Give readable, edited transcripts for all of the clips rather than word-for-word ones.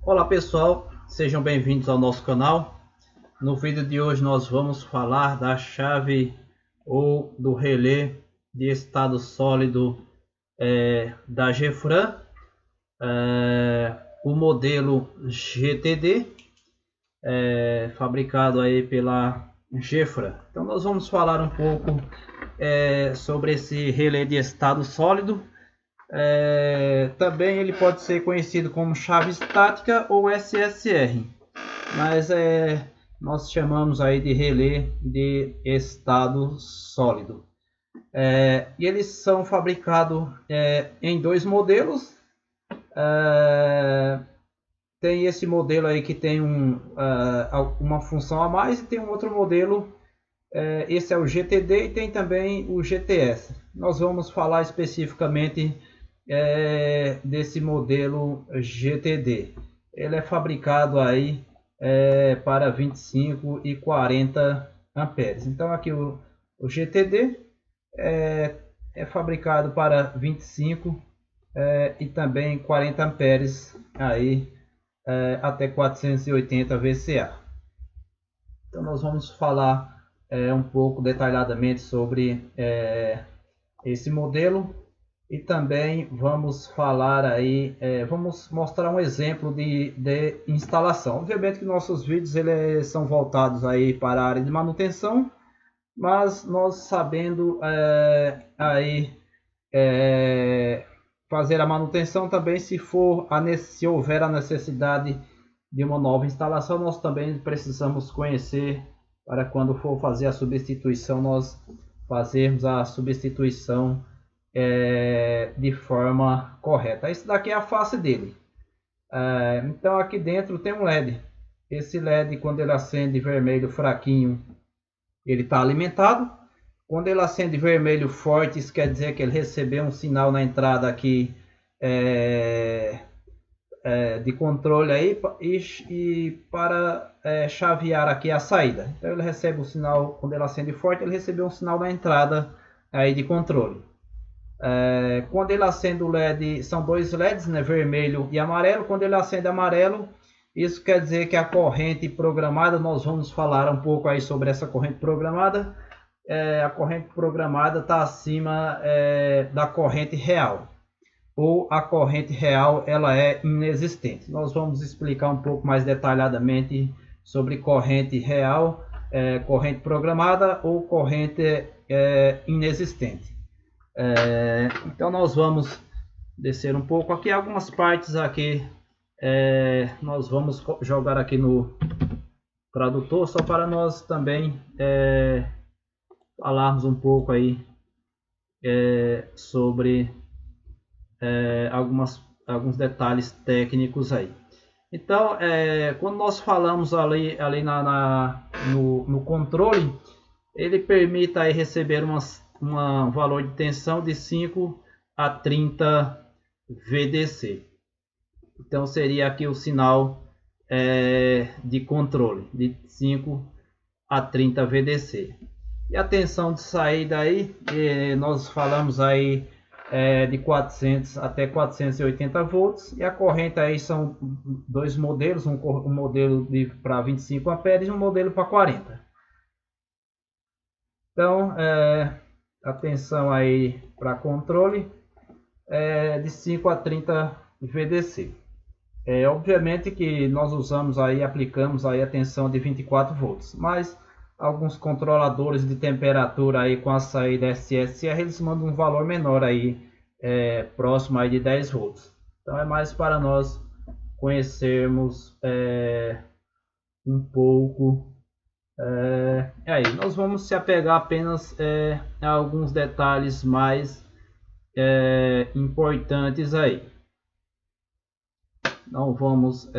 Olá pessoal, sejam bem-vindos ao nosso canal. No vídeo de hoje nós vamos falar da chave ou do relé de estado sólido da Gefran, o modelo GTD, fabricado aí pela Gefran. Então nós vamos falar um pouco sobre esse relé de estado sólido. Também ele pode ser conhecido como chave estática ou SSR, mas nós chamamos aí de relé de estado sólido. E eles são fabricados em dois modelos. Tem esse modelo aí que tem uma função a mais, e tem um outro modelo, esse é o GTD, e tem também o GTS. Nós vamos falar especificamente desse modelo GTD. Ele é fabricado aí para 25 e 40 amperes. Então aqui o GTD é fabricado para 25 e também 40 amperes aí até 480 VCA. Então nós vamos falar um pouco detalhadamente sobre esse modelo. E também vamos falar aí, vamos mostrar um exemplo de instalação. Obviamente que nossos vídeos eles são voltados aí para a área de manutenção, mas nós sabendo aí fazer a manutenção também, se houver a necessidade de uma nova instalação, nós também precisamos conhecer para quando for fazer a substituição, nós fazermos a substituição de forma correta. Esse daqui é a face dele. Então aqui dentro tem um LED. Esse LED, quando ele acende vermelho fraquinho, ele está alimentado. Quando ele acende vermelho forte, isso quer dizer que ele recebeu um sinal na entrada aqui de controle aí, e para chavear aqui a saída. Então ele recebe o sinal, quando ele acende forte, ele recebeu um sinal na entrada aí de controle. Quando ele acende o LED, são dois LEDs, né, vermelho e amarelo. Quando ele acende amarelo, isso quer dizer que a corrente programada, nós vamos falar um pouco aí sobre essa corrente programada. A corrente programada está acima da corrente real, ou a corrente real ela é inexistente. Nós vamos explicar um pouco mais detalhadamente sobre corrente real, corrente programada ou corrente inexistente. Então nós vamos descer um pouco aqui, algumas partes aqui nós vamos jogar aqui no tradutor, só para nós também falarmos um pouco aí sobre alguns detalhes técnicos aí. Então quando nós falamos ali no controle, ele permite aí receber um valor de tensão de 5 a 30 VDC. Então seria aqui o sinal de controle de 5 a 30 VDC. E a tensão de saída aí, nós falamos aí de 400 até 480 volts. E a corrente aí são dois modelos, um modelo para 25 amperes e um modelo para 40. Então a tensão aí para controle de 5 a 30 VDC. Obviamente que nós aplicamos aí a tensão de 24 volts, mas alguns controladores de temperatura aí com a saída SSR, eles mandam um valor menor aí, próximo aí de 10 volts. Então é mais para nós conhecermos um pouco. Aí nós vamos se apegar apenas a alguns detalhes mais importantes aí. Não vamos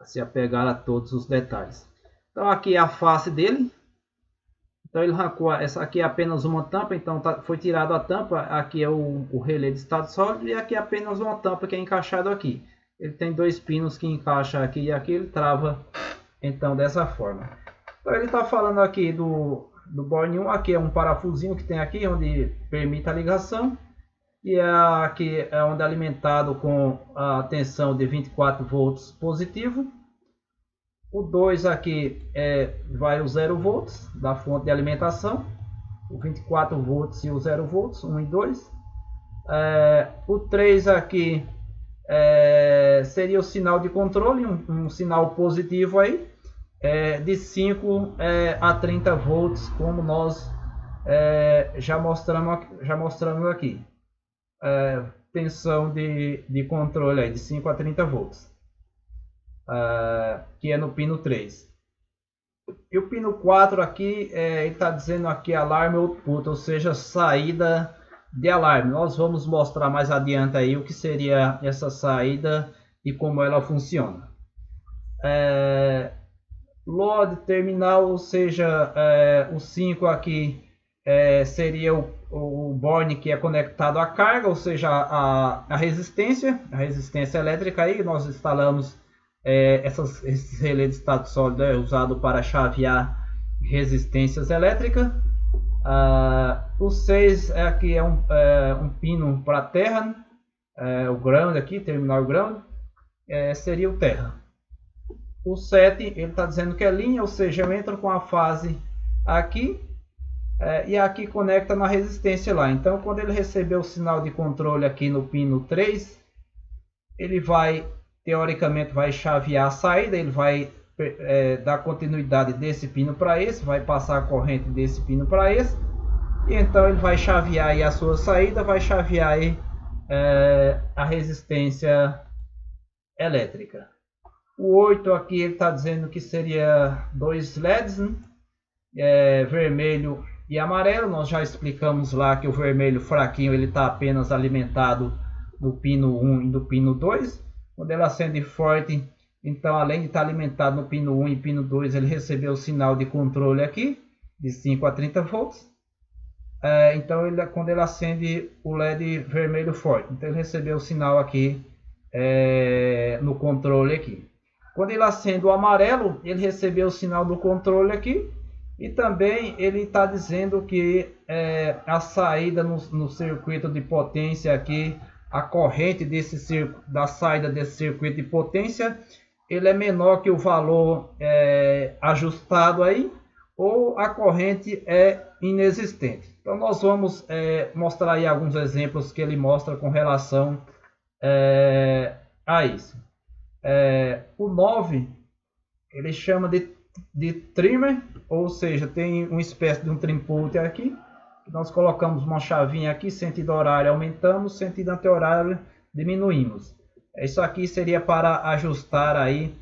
se apegar a todos os detalhes. Então aqui é a face dele. Então ele arrancou, essa aqui é apenas uma tampa, então foi tirado a tampa. Aqui é o relé de estado sólido, e aqui é apenas uma tampa que é encaixado aqui. Ele tem dois pinos que encaixa aqui e aqui, ele trava então dessa forma. Então ele está falando aqui do borne 1, aqui é um parafusinho que tem aqui onde permite a ligação. E aqui é onde é alimentado com a tensão de 24 volts positivo. O 2 aqui vai o 0 volts da fonte de alimentação, o 24 volts e o 0 volts, 1 e 2. O 3 aqui seria o sinal de controle, um sinal positivo aí, de 5 a 30 volts, como nós já mostramos aqui. Tensão de controle aí, de 5 a 30 volts, que é no pino 3. E o pino 4 aqui, ele está dizendo aqui alarme output, ou seja, saída de alarme. Nós vamos mostrar mais adiante aí o que seria essa saída e como ela funciona. Load terminal, ou seja, o 5 aqui seria o borne que é conectado à carga, ou seja, a resistência elétrica aí. Nós instalamos esses relés de estado sólido usado para chavear resistências elétricas. O 6 aqui é um pino para terra, o ground aqui, terminal ground, seria o terra. O 7 ele está dizendo que é linha, ou seja, eu entro com a fase aqui e aqui conecta na resistência lá. Então, quando ele receber o sinal de controle aqui no pino 3, ele vai, teoricamente, vai chavear a saída, ele vai dar continuidade desse pino para esse, vai passar a corrente desse pino para esse, e então ele vai chavear aí a sua saída, vai chavear aí a resistência elétrica. O 8 aqui ele está dizendo que seria 2 LEDs, né? Vermelho e amarelo. Nós já explicamos lá que o vermelho fraquinho ele está apenas alimentado no pino 1 e do pino 2. Quando ele acende forte, então além de estar alimentado no pino 1 e pino 2, ele recebeu o sinal de controle aqui de 5 a 30 volts. Então quando ele acende o LED vermelho forte, então ele recebeu o sinal aqui no controle aqui. Quando ele acende o amarelo, ele recebeu o sinal do controle aqui. E também ele está dizendo que a saída no circuito de potência aqui, a corrente da saída desse circuito de potência, ele é menor que o valor ajustado aí, ou a corrente é inexistente. Então nós vamos mostrar aí alguns exemplos que ele mostra com relação a isso. O 9 ele chama de trimmer, ou seja, tem uma espécie de um trim pult aqui. Nós colocamos uma chavinha aqui, sentido horário aumentamos, sentido anti-horário diminuímos. Isso aqui seria para ajustar aí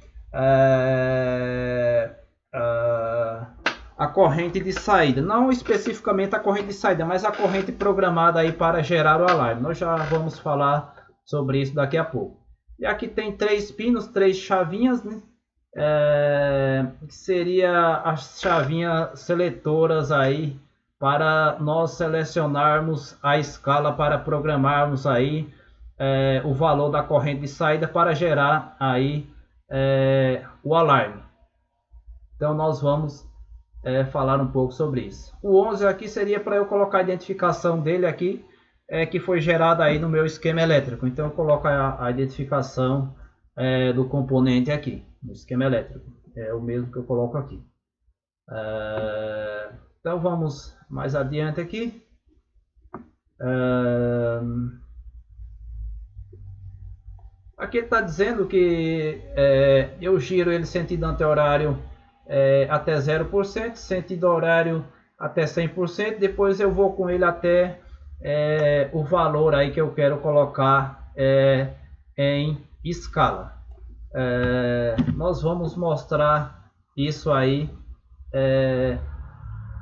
a corrente de saída, não especificamente a corrente de saída, mas a corrente programada aí para gerar o alarme. Nós já vamos falar sobre isso daqui a pouco. E aqui tem 3 pinos, 3 chavinhas, né? Que seria as chavinhas seletoras aí para nós selecionarmos a escala para programarmos aí o valor da corrente de saída para gerar aí o alarme. Então nós vamos falar um pouco sobre isso. O 11 aqui seria para eu colocar a identificação dele aqui, que foi gerada aí no meu esquema elétrico. Então eu coloco a identificação do componente aqui no esquema elétrico, é o mesmo que eu coloco aqui. Então vamos mais adiante aqui. Aqui ele está dizendo que eu giro ele sentido anti-horário até 0%, sentido horário até 100%, depois eu vou com ele até o valor aí que eu quero colocar em escala. Nós vamos mostrar isso aí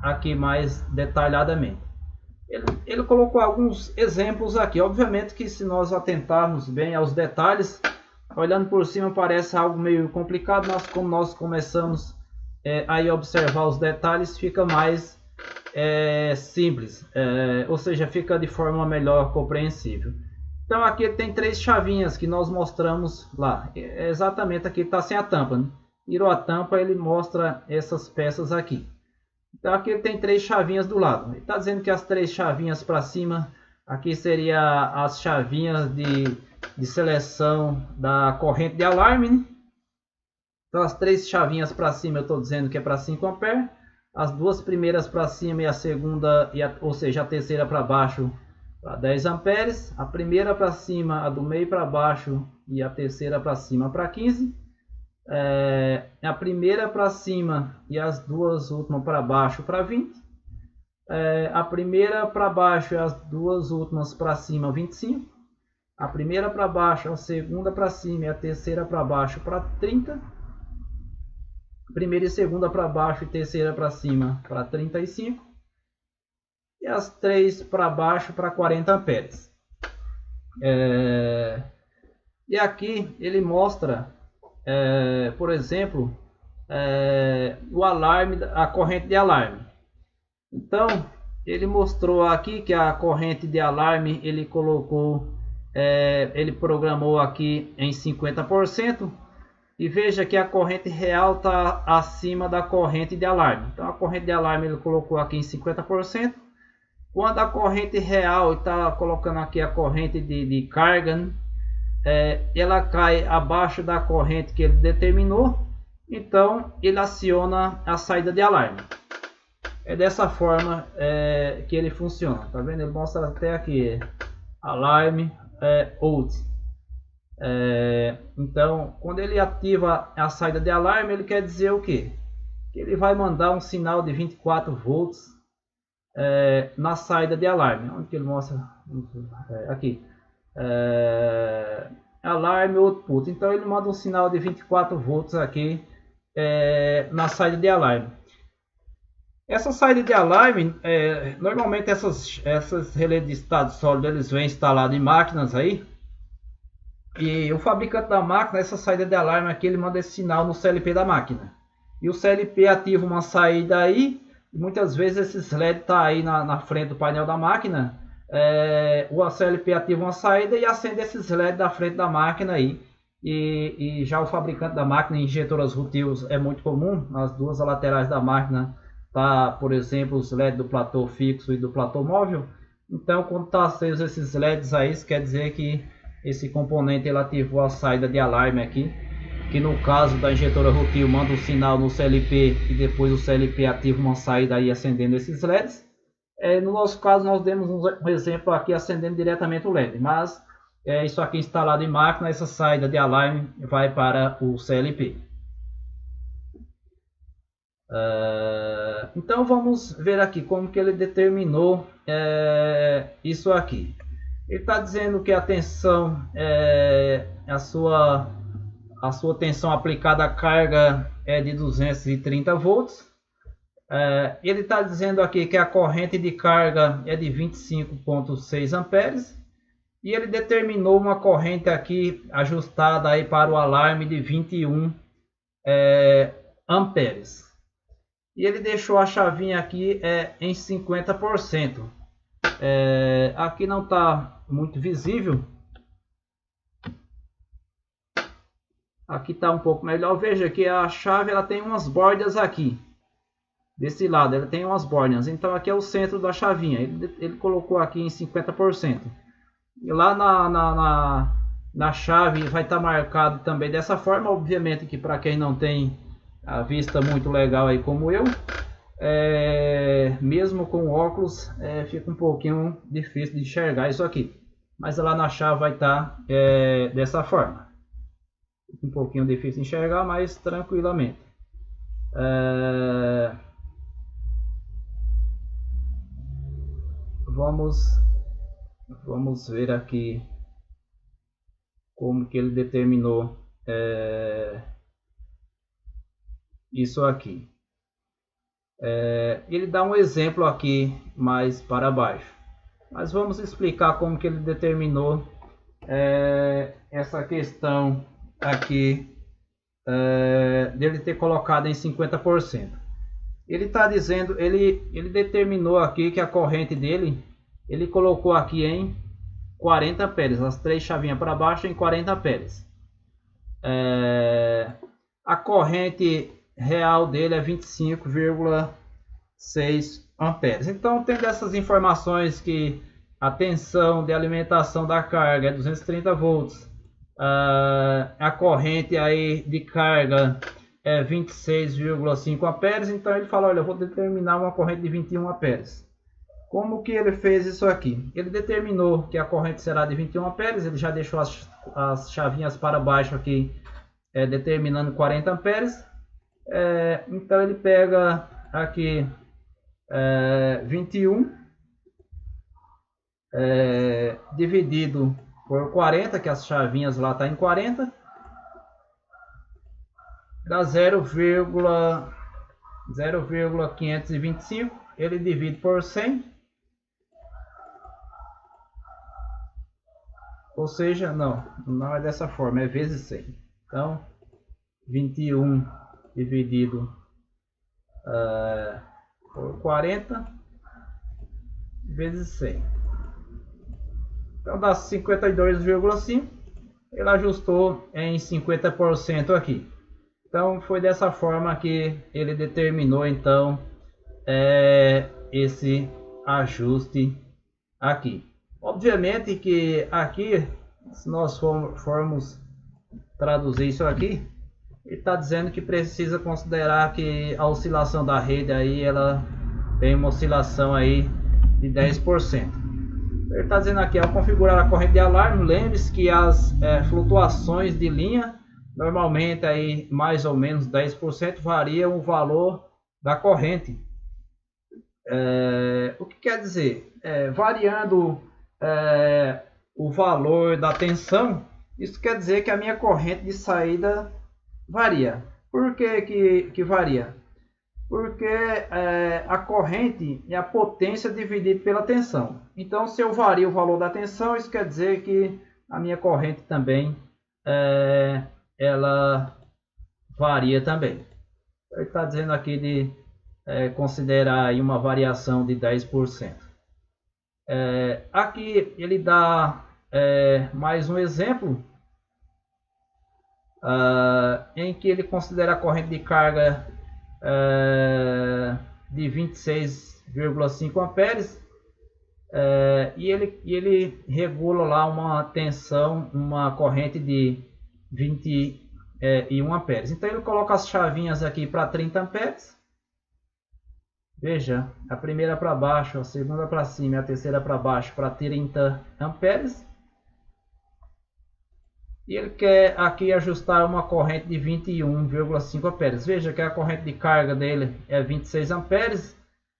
aqui mais detalhadamente. Ele colocou alguns exemplos aqui. Obviamente que se nós atentarmos bem aos detalhes, olhando por cima parece algo meio complicado, mas como nós começamos a observar os detalhes, fica mais simples, ou seja, fica de forma melhor compreensível. Então aqui tem 3 chavinhas que nós mostramos lá. Exatamente aqui está sem a tampa, né? Tirou a tampa, ele mostra essas peças aqui. Então aqui tem 3 chavinhas do lado. Ele está dizendo que as 3 chavinhas para cima Aqui seria as chavinhas de seleção da corrente de alarme, né? Então as 3 chavinhas para cima eu estou dizendo que é para 5 amperes. As 2 primeiras para cima e a segunda, ou seja, a terceira para baixo, para 10 amperes. A primeira para cima, a do meio para baixo e a terceira para cima para 15. A primeira para cima e as 2 últimas para baixo para 20. A primeira para baixo e as 2 últimas para cima 25. A primeira para baixo, a segunda para cima e a terceira para baixo para 30. Primeira e segunda para baixo e terceira para cima para 35. E as 3 para baixo para 40 amperes. E aqui ele mostra, por exemplo, o alarme, a corrente de alarme. Então ele mostrou aqui que a corrente de alarme ele colocou, ele programou aqui em 50%. E veja que a corrente real está acima da corrente de alarme. Então a corrente de alarme ele colocou aqui em 50%. Quando a corrente real está colocando aqui a corrente de carga, ela cai abaixo da corrente que ele determinou. Então ele aciona a saída de alarme. É dessa forma que ele funciona. Tá vendo? Ele mostra até aqui alarme out. Então, quando ele ativa a saída de alarme, ele quer dizer o quê? Que ele vai mandar um sinal de 24 volts na saída de alarme. Onde que ele mostra? Aqui. Alarme output. Então, ele manda um sinal de 24 volts aqui na saída de alarme. Essa saída de alarme, normalmente essas relés de estado sólido, eles vêm instalados em máquinas aí. E o fabricante da máquina, essa saída de alarme aqui, ele manda esse sinal no CLP da máquina. E o CLP ativa uma saída aí, e muitas vezes esses LED tá aí na frente do painel da máquina. O CLP ativa uma saída e acende esses LED da frente da máquina aí. E já o fabricante da máquina, injetoras Rutiles, é muito comum. Nas 2 laterais da máquina tá, por exemplo, os LED do platô fixo e do platô móvel. Então, quando está aceso esses LEDs aí, isso quer dizer que esse componente ele ativou a saída de alarme aqui, que no caso da injetora Rutile manda um sinal no CLP e depois o CLP ativa uma saída aí acendendo esses LEDs. No nosso caso nós demos um exemplo aqui acendendo diretamente o LED, mas isso aqui instalado em máquina, essa saída de alarme vai para o CLP. Então vamos ver aqui como que ele determinou isso aqui. Ele está dizendo que a tensão, a sua tensão aplicada à carga é de 230 volts. Ele está dizendo aqui que a corrente de carga é de 25,6 amperes. E ele determinou uma corrente aqui ajustada aí para o alarme de 21 amperes. E ele deixou a chavinha aqui em 50%. Aqui não está muito visível. Aqui está um pouco melhor. Veja que a chave ela tem umas bordas aqui. Desse lado ela tem umas bordas. Então aqui é o centro da chavinha. Ele colocou aqui em 50%. E lá na chave vai estar marcado também dessa forma. Obviamente que para quem não tem a vista muito legal aí como eu, mesmo com óculos fica um pouquinho difícil de enxergar isso aqui, mas lá na chave vai estar dessa forma, um pouquinho difícil de enxergar, mas tranquilamente. Vamos ver aqui como que ele determinou isso aqui. Ele dá um exemplo aqui mais para baixo, mas vamos explicar como que ele determinou essa questão aqui dele ter colocado em 50%. Ele está dizendo, ele determinou aqui que a corrente dele, ele colocou aqui em 40 amperes, as 3 chavinhas para baixo em 40 amperes. A corrente real dele é 25,6 amperes. Então, tendo essas informações que a tensão de alimentação da carga é 230 volts, a corrente aí de carga é 26,5 amperes, então ele fala, olha, eu vou determinar uma corrente de 21 amperes. Como que ele fez isso aqui? Ele determinou que a corrente será de 21 amperes, ele já deixou as chavinhas para baixo aqui, determinando 40 amperes. Então ele pega aqui 21 dividido por 40, que as chavinhas lá tá em 40, dá 0,525. Ele divide por 100, ou seja, não é dessa forma, é vezes 100. Então 21 dividido por 40 vezes 100. Então dá 52,5. Ele ajustou em 50% aqui. Então foi dessa forma que ele determinou então esse ajuste aqui. Obviamente que aqui, se nós formos traduzir isso aqui, ele está dizendo que precisa considerar que a oscilação da rede aí, ela tem uma oscilação aí de 10%. Ele está dizendo aqui, ao configurar a corrente de alarme, lembre-se que as flutuações de linha, normalmente aí mais ou menos 10%, variam o valor da corrente. O que quer dizer? Variando o valor da tensão, isso quer dizer que a minha corrente de saída varia. Por que varia? Porque a corrente é a potência dividida pela tensão. Então, se eu vario o valor da tensão, isso quer dizer que a minha corrente também ela varia também. Ele está dizendo aqui de considerar aí uma variação de 10%. Aqui ele dá mais um exemplo em que ele considera a corrente de carga de 26,5 amperes e ele regula lá uma tensão, uma corrente de 21 amperes. Então ele coloca as chavinhas aqui para 30 amperes. Veja, a primeira para baixo, a segunda para cima e a terceira para baixo para 30 amperes. E ele quer aqui ajustar uma corrente de 21,5 amperes. Veja que a corrente de carga dele é 26 amperes,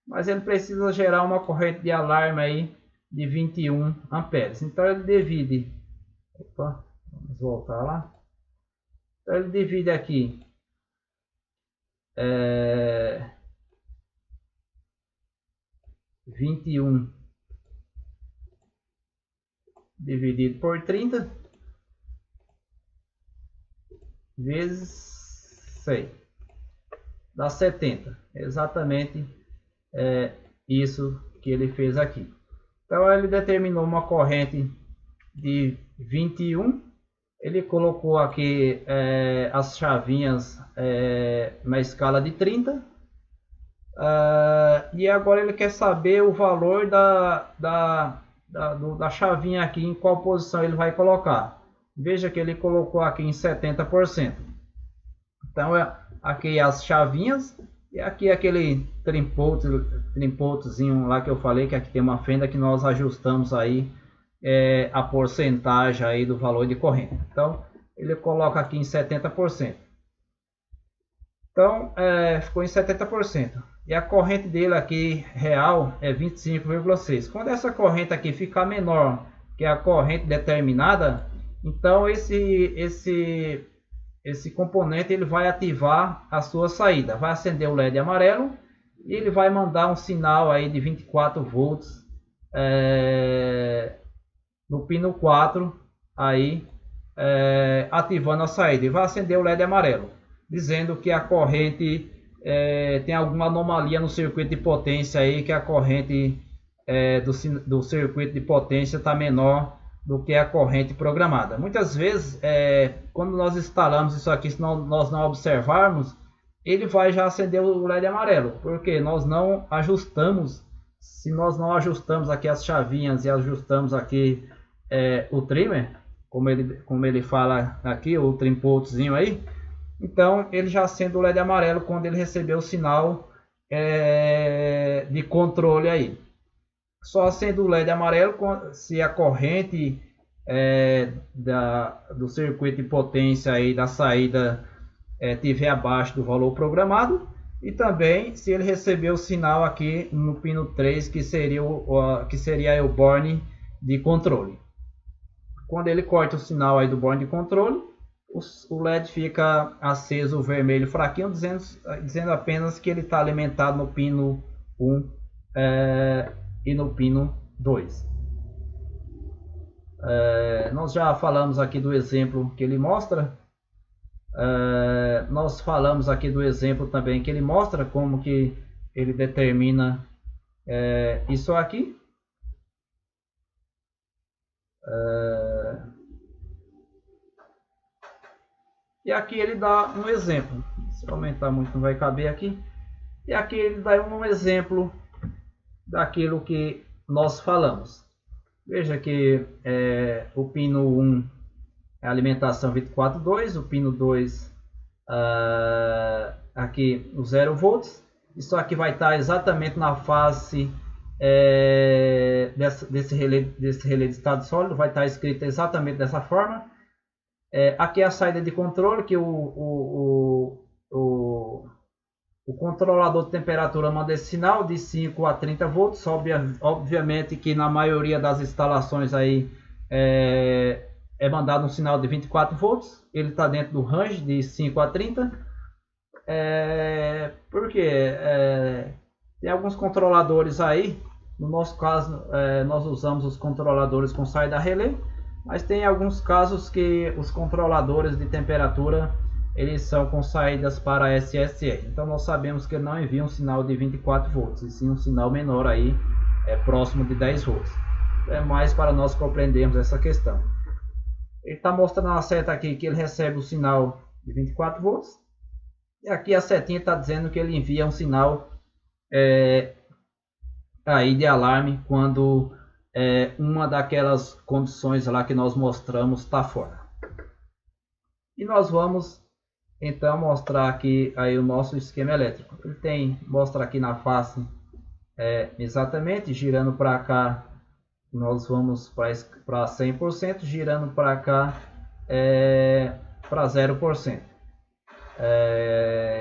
mas ele precisa gerar uma corrente de alarme aí de 21 amperes. Então ele divide, vamos voltar lá. Então ele divide aqui 21 dividido por 30 vezes 100 dá 70. Exatamente isso que ele fez aqui. Então ele determinou uma corrente de 21. Ele colocou aqui as chavinhas na escala de 30. E agora ele quer saber o valor da chavinha aqui, em qual posição ele vai colocar. Veja que ele colocou aqui em 70%. Então aqui as chavinhas e aqui aquele trimpotozinho lá que eu falei, que aqui tem uma fenda que nós ajustamos aí a porcentagem aí do valor de corrente. Então ele coloca aqui em 70%. Então ficou em 70%. E a corrente dele aqui real é 25,6. Quando essa corrente aqui ficar menor que a corrente determinada, então esse componente ele vai ativar a sua saída, vai acender o LED amarelo e ele vai mandar um sinal aí de 24 volts no pino 4 aí ativando a saída, e vai acender o LED amarelo, dizendo que a corrente tem alguma anomalia no circuito de potência aí, que a corrente do circuito de potência está menor do que a corrente programada. Muitas vezes, quando nós instalamos isso aqui, se nós não observarmos, ele vai já acender o LED amarelo, porque nós não ajustamos se nós não ajustamos aqui as chavinhas e ajustamos aqui o trimmer, como ele fala aqui, o trimportzinho aí, então ele já acende o LED amarelo quando ele receber o sinal de controle aí. Só acende o LED amarelo se a corrente do circuito de potência aí da saída tiver abaixo do valor programado, e também se ele receber o sinal aqui no pino 3, que seria o borne de controle. Quando ele corta o sinal aí do borne de controle, o LED fica aceso vermelho fraquinho, dizendo apenas que ele está alimentado no pino 1 e no pino 2. Nós já falamos aqui do exemplo que ele mostra. Nós falamos aqui do exemplo também que ele mostra como que ele determina isso aqui. E aqui ele dá um exemplo. Se aumentar muito não vai caber aqui. E aqui ele dá um exemplo daquilo que nós falamos. Veja que o pino 1 é a alimentação 24.2, o pino 2 aqui o 0 volts. Isso aqui vai estar exatamente na face desse relé de estado sólido, vai estar escrito exatamente dessa forma. Aqui é a saída de controle, que o controlador de temperatura manda esse sinal de 5 a 30 volts. Obviamente que na maioria das instalações aí é mandado um sinal de 24 volts. Ele está dentro do range de 5 a 30. Porque tem alguns controladores aí. No nosso caso, nós usamos os controladores com saída relé. Mas tem alguns casos que os controladores de temperatura eles são com saídas para SSR. Então nós sabemos que ele não envia um sinal de 24 volts, e sim um sinal menor aí, próximo de 10 volts. É mais para nós compreendermos essa questão. Ele está mostrando a seta aqui que ele recebe o sinal de 24 volts. E aqui a setinha está dizendo que ele envia um sinal aí de alarme quando uma daquelas condições lá que nós mostramos está fora. E nós vamos então mostrar aqui aí o nosso esquema elétrico. Ele mostra aqui na face exatamente, girando para cá nós vamos para 100%, girando para cá para 0%.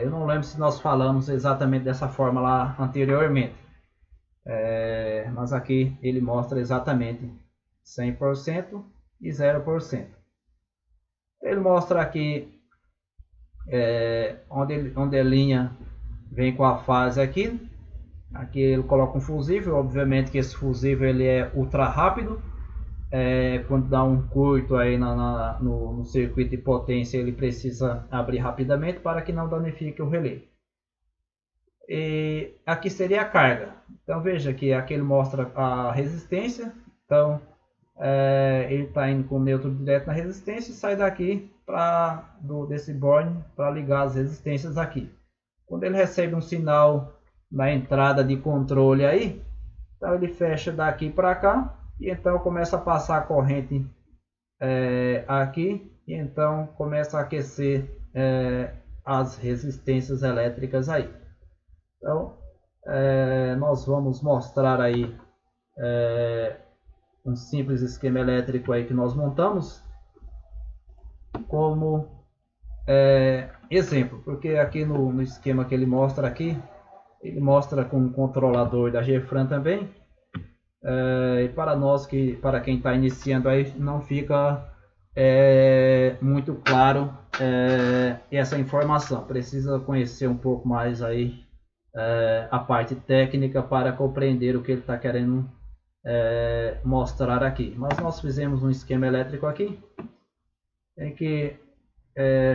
Eu não lembro se nós falamos exatamente dessa forma lá anteriormente. Mas aqui ele mostra exatamente 100% e 0%. Ele mostra aqui onde a linha vem com a fase aqui. Aqui ele coloca um fusível. Obviamente que esse fusível ele é ultra rápido. Quando dá um curto aí no circuito de potência, ele precisa abrir rapidamente para que não danifique o relé. E aqui seria a carga. Então veja que aqui ele mostra a resistência. Então ele está indo com o neutro direto na resistência e sai daqui desse borne para ligar as resistências aqui. Quando ele recebe um sinal na entrada de controle aí, então ele fecha daqui para cá e então começa a passar a corrente aqui e então começa a aquecer as resistências elétricas aí. Então nós vamos mostrar aí um simples esquema elétrico aí que nós montamos como exemplo, porque aqui no esquema que ele mostra aqui, ele mostra com um controlador da Gefran também. E para quem está iniciando aí não fica muito claro essa informação, precisa conhecer um pouco mais aí a parte técnica para compreender o que ele está querendo mostrar aqui. Mas nós fizemos um esquema elétrico aqui em que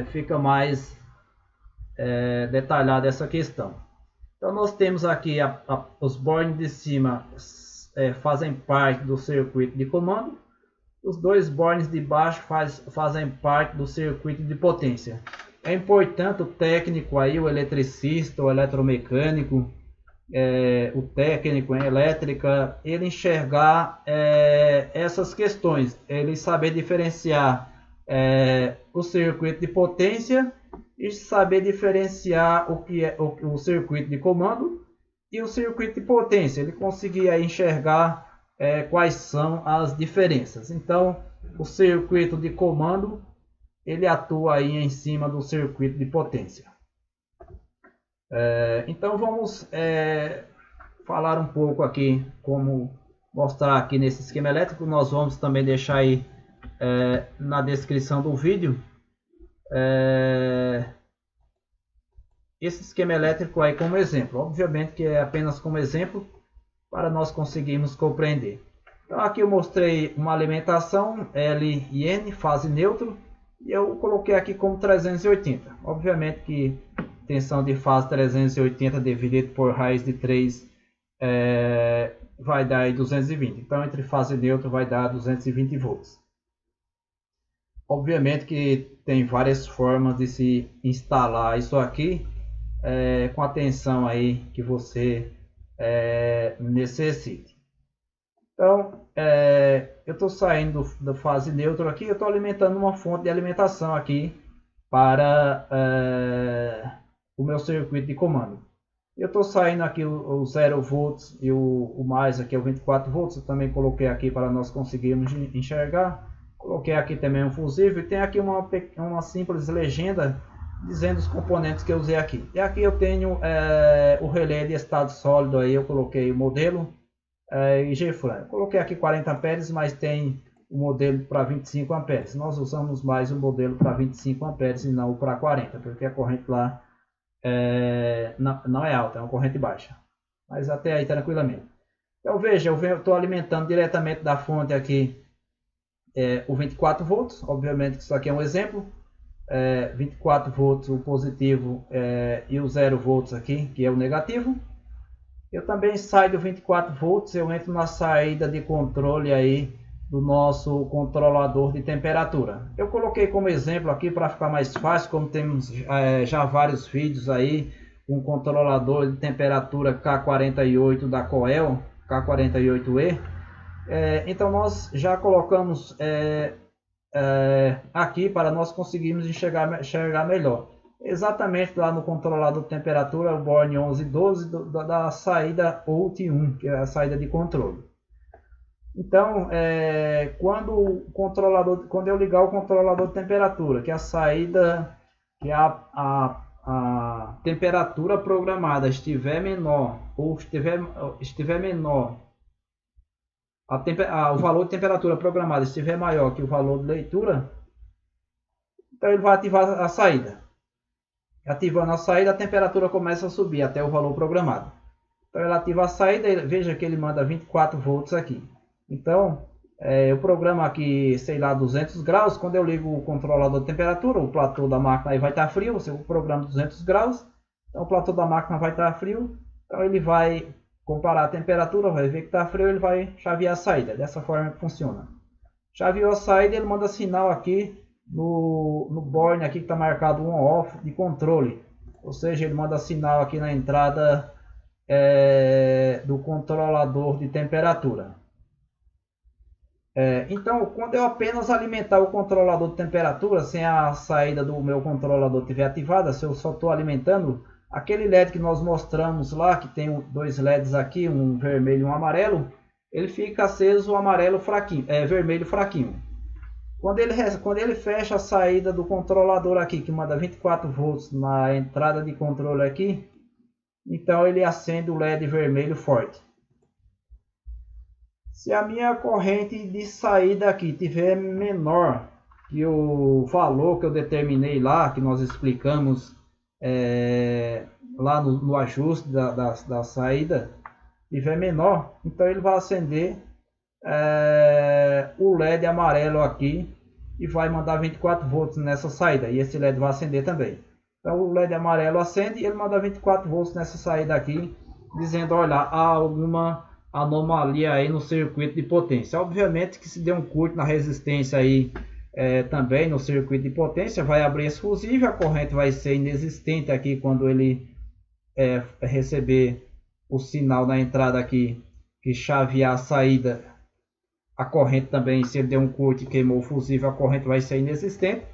fica mais detalhada essa questão. Então nós temos aqui os bornes de cima fazem parte do circuito de comando. Os dois bornes de baixo fazem parte do circuito de potência. É importante o técnico aí, o eletricista, o eletromecânico, o técnico em elétrica, ele enxergar essas questões, ele saber diferenciar o circuito de potência e saber diferenciar o que é o circuito de comando e o circuito de potência. Ele conseguia enxergar quais são as diferenças. Então, o circuito de comando ele atua aí em cima do circuito de potência. Então vamos falar um pouco aqui, como mostrar aqui nesse esquema elétrico. Nós vamos também deixar aí na descrição do vídeo esse esquema elétrico aí como exemplo. Obviamente que é apenas como exemplo para nós conseguirmos compreender. Então aqui eu mostrei uma alimentação L e N, fase neutro, e eu coloquei aqui como 380. Obviamente que tensão de fase 380 dividido por raiz de 3 vai dar aí 220. Então entre fase neutra vai dar 220 volts. Obviamente que tem várias formas de se instalar isso aqui com a tensão aí que você necessite. Então eu estou saindo da fase neutra aqui, eu estou alimentando uma fonte de alimentação aqui para o meu circuito de comando. Eu estou saindo aqui o 0 volts e o mais aqui é o 24 volts. Eu também coloquei aqui para nós conseguirmos enxergar. Coloquei aqui também um fusível e tem aqui uma simples legenda dizendo os componentes que eu usei aqui. E aqui eu tenho o relé de estado sólido, aí eu coloquei o modelo IG-FLAN. Coloquei aqui 40 amperes, mas tem o modelo para 25 amperes. Nós usamos mais o modelo para 25 amperes e não para 40, porque a corrente lá não é alta, é uma corrente baixa. Mas até aí tranquilamente. Então veja, eu estou alimentando diretamente da fonte aqui o 24 volts. Obviamente que isso aqui é um exemplo. 24 volts o positivo e o 0 volts aqui, que é o negativo. Eu também saio do 24 volts, eu entro na saída de controle aí do nosso controlador de temperatura. Eu coloquei como exemplo aqui para ficar mais fácil, como temos já vários vídeos aí com controlador de temperatura K48 da Coel, K48E. Então nós já colocamos aqui para nós conseguirmos enxergar melhor. Exatamente lá no controlador de temperatura, o Born 1112 da saída OUT1, que é a saída de controle. Então, quando eu ligar o controlador de temperatura, que é a saída, que a temperatura programada estiver menor ou estiver menor, o valor de temperatura programada estiver maior que o valor de leitura, então ele vai ativar a saída. Ativando a saída, a temperatura começa a subir até o valor programado. Então ele ativa a saída, veja que ele manda 24 volts aqui. Então eu programo aqui, sei lá, 200 graus. Quando eu ligo o controlador de temperatura, o platô da máquina aí vai estar frio. Se eu programo 200 graus, então o platô da máquina vai estar frio. Então ele vai comparar a temperatura, vai ver que está frio, ele vai chavear a saída. Dessa forma que funciona. Chaveou a saída, ele manda sinal aqui no borne aqui que está marcado on-off de controle. Ou seja, ele manda sinal aqui na entrada do controlador de temperatura. Então, quando eu apenas alimentar o controlador de temperatura, sem a saída do meu controlador estiver ativada, se eu só estou alimentando, aquele LED que nós mostramos lá, que tem dois LEDs aqui, um vermelho e um amarelo, ele fica aceso o amarelo fraquinho, vermelho fraquinho. Quando ele fecha a saída do controlador aqui, que manda 24 volts na entrada de controle aqui, então ele acende o LED vermelho forte. Se a minha corrente de saída aqui tiver menor que o valor que eu determinei lá, que nós explicamos lá no ajuste da saída, tiver menor, então ele vai acender o LED amarelo aqui e vai mandar 24 volts nessa saída, e esse LED vai acender também. Então o LED amarelo acende e ele manda 24 volts nessa saída aqui, dizendo, olha, há alguma anomalia aí no circuito de potência. Obviamente que se der um curto na resistência aí também no circuito de potência, vai abrir esse fusível, a corrente vai ser inexistente aqui quando ele receber o sinal na entrada aqui que chavear a saída, a corrente também, se ele der um curto e queimou o fusível, a corrente vai ser inexistente.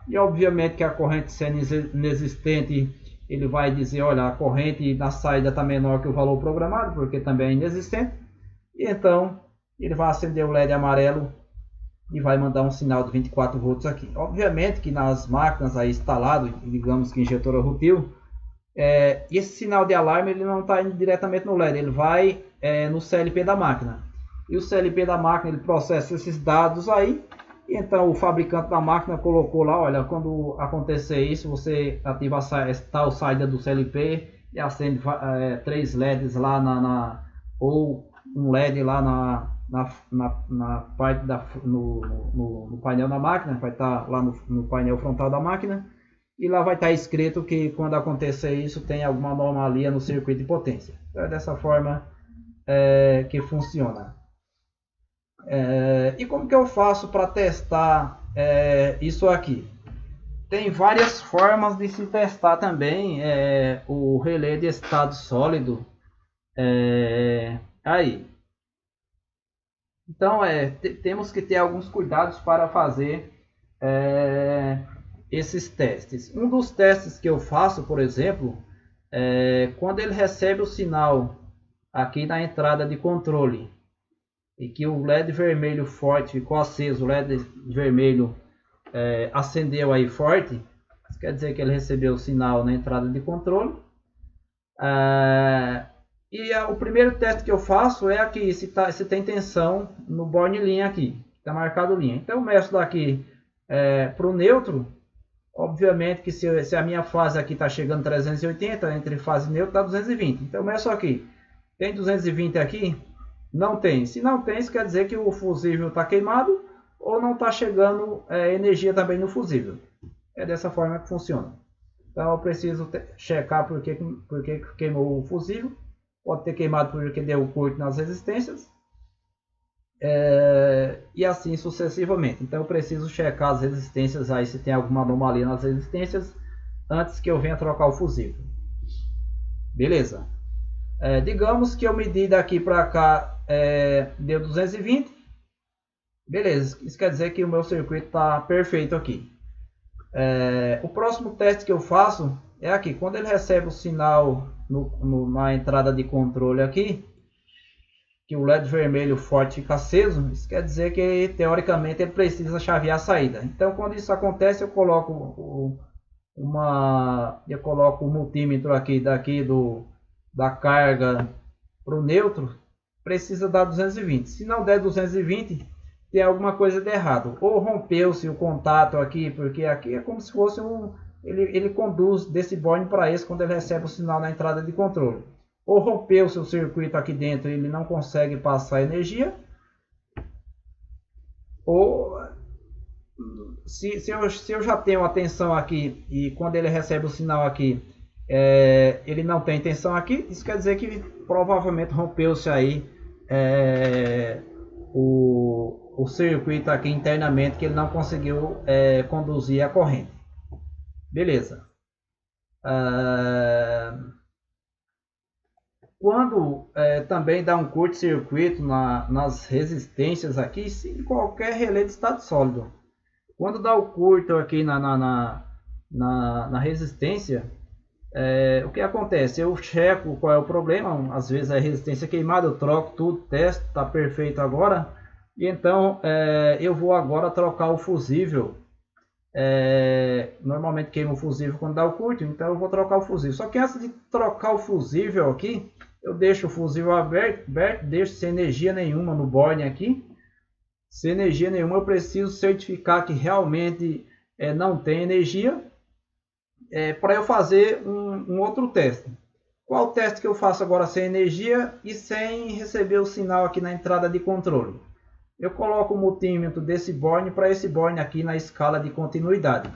E obviamente que a corrente sendo inexistente, ele vai dizer, olha, a corrente na saída está menor que o valor programado, porque também é inexistente. E então ele vai acender o LED amarelo e vai mandar um sinal de 24 volts aqui. Obviamente que nas máquinas aí instalado, digamos que injetora Rutil, esse sinal de alarme ele não está indo diretamente no LED, ele vai no CLP da máquina. E o CLP da máquina ele processa esses dados aí. E então o fabricante da máquina colocou lá, olha, quando acontecer isso, você ativa a tal saída do CLP e acende 3 LEDs lá ou um LED lá na parte no painel da máquina, vai estar lá no painel frontal da máquina. E lá vai estar escrito que quando acontecer isso tem alguma anomalia no circuito de potência. Então é dessa forma que funciona. E como que eu faço para testar isso aqui? Tem várias formas de se testar também o relé de estado sólido aí. Então temos que ter alguns cuidados para fazer esses testes. Um dos testes que eu faço, por exemplo, quando ele recebe o sinal aqui na entrada de controle e que o LED vermelho forte ficou aceso, o LED vermelho acendeu aí forte, isso quer dizer que ele recebeu o sinal na entrada de controle. O primeiro teste que eu faço é aqui, se tem tensão no borne linha aqui, está marcado linha. Então eu meço daqui para o neutro. Obviamente que se a minha fase aqui está chegando 380, entre fase neutra está 220. Então eu meço aqui, tem 220 aqui? Não tem. Se não tem, isso quer dizer que o fusível está queimado ou não está chegando energia também no fusível. É dessa forma que funciona. Então eu preciso checar por que queimou o fusível. Pode ter queimado porque deu curto nas resistências. E assim sucessivamente. Então eu preciso checar as resistências aí, se tem alguma anomalia nas resistências, antes que eu venha trocar o fusível. Beleza. Digamos que eu medi daqui para cá, deu 220. Beleza, isso quer dizer que o meu circuito está perfeito aqui. O próximo teste que eu faço é aqui, quando ele recebe o sinal na entrada de controle aqui, que o LED vermelho forte fica aceso, isso quer dizer que teoricamente ele precisa chavear a saída. Então quando isso acontece, eu coloco o multímetro aqui da carga para o neutro, precisa dar 220. Se não der 220, tem alguma coisa de errado. Ou rompeu-se o contato aqui, porque aqui é como se fosse ele conduz desse borne para esse quando ele recebe o sinal na entrada de controle. Ou rompeu seu circuito aqui dentro e ele não consegue passar energia, ou se eu já tenho a tensão aqui e quando ele recebe o sinal aqui ele não tem tensão aqui, isso quer dizer que provavelmente rompeu-se aí o circuito aqui internamente, que ele não conseguiu conduzir a corrente. Beleza. Quando também dá um curto-circuito nas resistências aqui, em qualquer relé de estado sólido. Quando dá o curto aqui na resistência, o que acontece? Eu checo qual é o problema, às vezes é resistência queimada, eu troco tudo, testo, está perfeito agora. E então eu vou agora trocar o fusível. Normalmente queima o fusível quando dá o curto, então eu vou trocar o fusível. Só que antes de trocar o fusível aqui, eu deixo o fusível aberto, deixo sem energia nenhuma no borne aqui. Sem energia nenhuma, eu preciso certificar que realmente não tem energia, para eu fazer um outro teste. Qual o teste que eu faço agora sem energia e sem receber o sinal aqui na entrada de controle? Eu coloco o multímetro desse borne para esse borne aqui na escala de continuidade.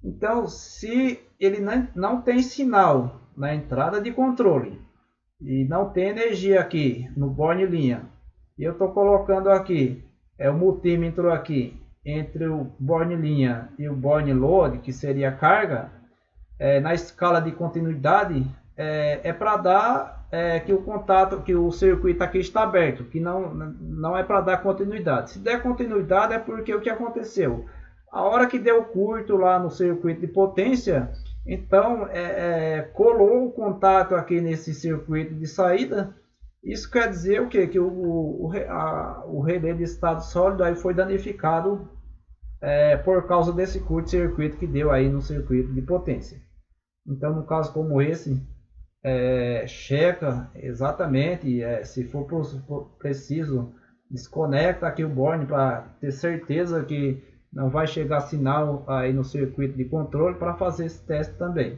Então, se ele não tem sinal na entrada de controle e não tem energia aqui no borne linha, e eu estou colocando aqui o multímetro aqui entre o borne linha e o borne load, que seria a carga, na escala de continuidade, para dar que o contato, que o circuito aqui está aberto, que não é para dar continuidade. Se der continuidade é porque o que aconteceu? A hora que deu curto lá no circuito de potência, então colou o contato aqui nesse circuito de saída. Isso quer dizer o quê? Que o relé de estado sólido aí foi danificado por causa desse curto-circuito que deu aí no circuito de potência. Então, no caso como esse, checa exatamente, se for preciso, desconecta aqui o borne para ter certeza que não vai chegar sinal aí no circuito de controle para fazer esse teste também.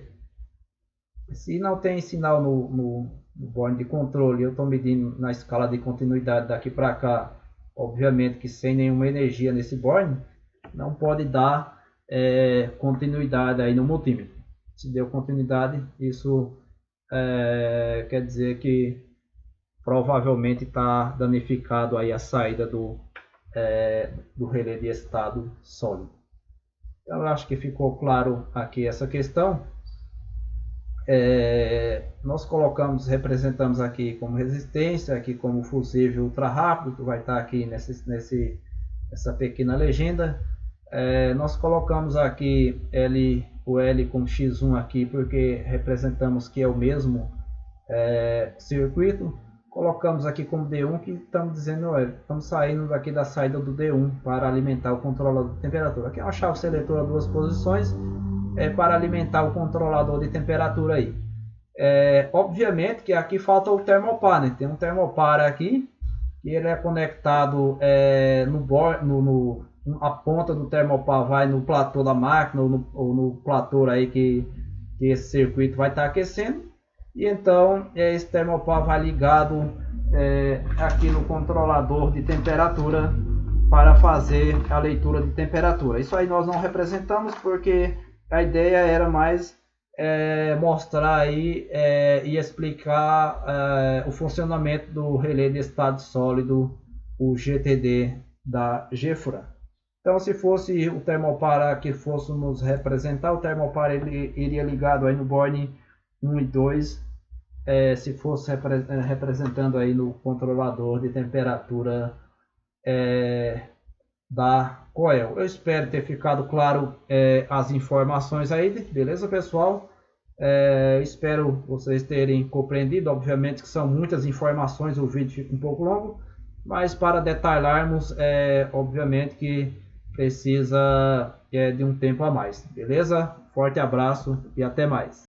Se não tem sinal no borne de controle, eu estou medindo na escala de continuidade daqui para cá, obviamente que sem nenhuma energia nesse borne, não pode dar continuidade aí no multímetro. Se deu continuidade, isso quer dizer que provavelmente está danificado aí a saída do relé de estado sólido. Então, eu acho que ficou claro aqui essa questão. Nós representamos aqui como resistência, aqui como fusível ultra rápido, que vai estar aqui nessa pequena legenda. Nós colocamos aqui o L com X1 aqui, porque representamos que é o mesmo circuito. Colocamos aqui como D1, que estamos dizendo, estamos saindo daqui da saída do D1 para alimentar o controlador de temperatura. Aqui é uma chave seletora duas posições, para alimentar o controlador de temperatura aí. Obviamente que aqui falta o termopar, né? Tem um termopar aqui, e ele é conectado a ponta do termopar vai no platô da máquina ou no platô aí que esse circuito vai estar aquecendo. E então esse termopar vai ligado aqui no controlador de temperatura para fazer a leitura de temperatura. Isso aí nós não representamos porque a ideia era mais mostrar aí e explicar o funcionamento do relé de estado sólido, o GTD da Gefura. Então, se fosse o termopar que fôssemos representar, o termopar ele iria ligado aí no borne 1 e 2, se fosse representando aí no controlador de temperatura da Coel. Eu espero ter ficado claro as informações aí, beleza, pessoal? Espero vocês terem compreendido. Obviamente que são muitas informações, o vídeo fica um pouco longo, mas para detalharmos, obviamente que precisa de um tempo a mais, beleza? Forte abraço e até mais.